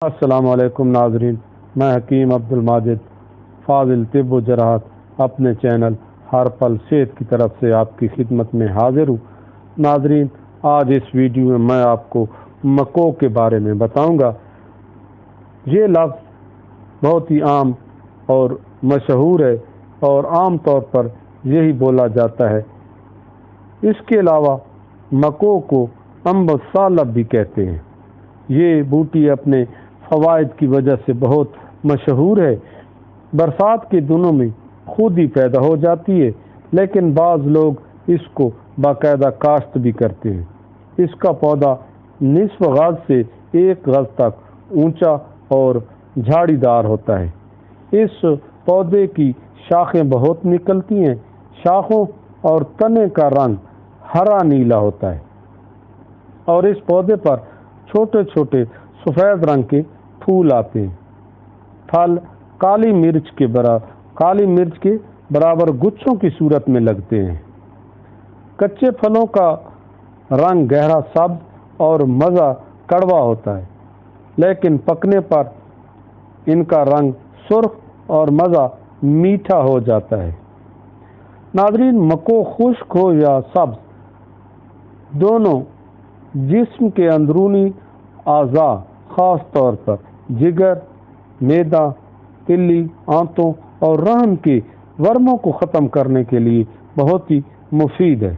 السلام علیکم ناظرین، میں حکیم عبدالماجد فاضل طب و جراحت اپنے چینل ہر پل صحت کی طرف سے آپ کی خدمت میں حاضر ہوں۔ ناظرین، آج اس ویڈیو میں آپ کو مکو کے بارے میں بتاؤں گا۔ یہ لفظ بہت ہی عام اور مشہور ہے اور عام طور پر یہی بولا جاتا ہے۔ اس کے علاوہ مکو کو امب سالب بھی کہتے ہیں۔ یہ بوٹی اپنے فوائد کی وجہ سے بہت مشہور ہے۔ برسات کے دنوں میں خود ہی پیدا ہو جاتی ہے، لیکن بعض لوگ اس کو باقاعدہ کاشت بھی کرتے ہیں۔ اس کا پودا نصف گز سے 1 گز تک اونچا اور جھاڑی دار ہوتا ہے۔ اس پودے کی شاخیں بہت نکلتی ہیں۔ شاخوں اور تنے کا رنگ ہرا نیلا ہوتا ہے اور اس پودے پر چھوٹے چھوٹے سفید رنگ کے پھول آتے ہیں۔ پھل کالی مرچ کے برابر گچھوں کی صورت میں لگتے ہیں۔ کچے پھلوں کا رنگ گہرا سبز اور مزہ کڑوا ہوتا ہے، لیکن پکنے پر ان کا رنگ سرخ اور مزہ میٹھا ہو جاتا ہے۔ ناظرین، مکو خشک ہو یا سبز، دونوں جسم کے اندرونی اعضاء خاص طور پر جگر، معدہ، تلی، آنتوں اور رحم کے ورموں کو ختم کرنے کے لیے بہت ہی مفید ہے۔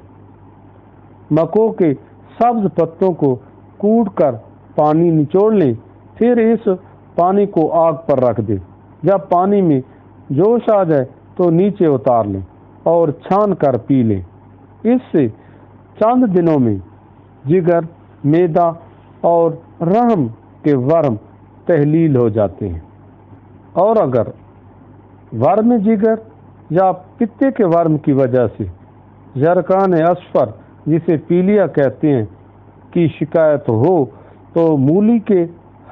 مکو کے سبز پتوں کو کوٹ کر پانی نچوڑ لیں، پھر اس پانی کو آگ پر رکھ دیں۔ جب پانی میں جوش آ جائے تو نیچے اتار لیں اور چھان کر پی لیں۔ اس سے چند دنوں میں جگر، معدہ اور رحم کے ورم تحلیل ہو جاتے ہیں۔ اور اگر ورم جگر یا پتے کے ورم کی وجہ سے یرقان اصفر، جسے پیلیا کہتے ہیں، کی شکایت ہو تو مولی کے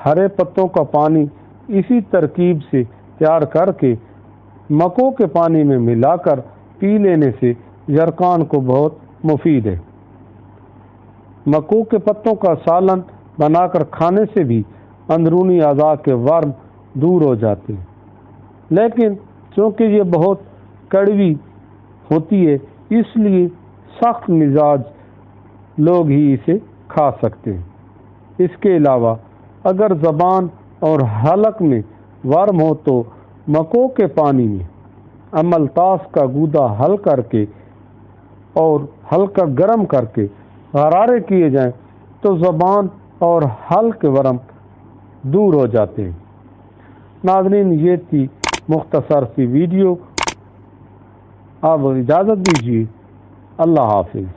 ہرے پتوں کا پانی اسی ترکیب سے تیار کر کے مکو کے پانی میں ملا کر پی لینے سے یرقان کو بہت مفید ہے۔ مکو کے پتوں کا سالن بنا کر کھانے سے بھی اندرونی اعضاء کے ورم دور ہو جاتے ہیں، لیکن چونکہ یہ بہت کڑوی ہوتی ہے، اس لیے سخت مزاج لوگ ہی اسے کھا سکتے ہیں۔ اس کے علاوہ اگر زبان اور حلق میں ورم ہو تو مکو کے پانی میں املتاس کا گودا حل کر کے اور ہلکا گرم کر کے غرارے کیے جائیں تو زبان اور حلق کے ورم دور ہو جاتے ہیں۔ ناظرین، یہ تھی مختصر سی ویڈیو۔ اب اجازت دیجیے۔ اللہ حافظ۔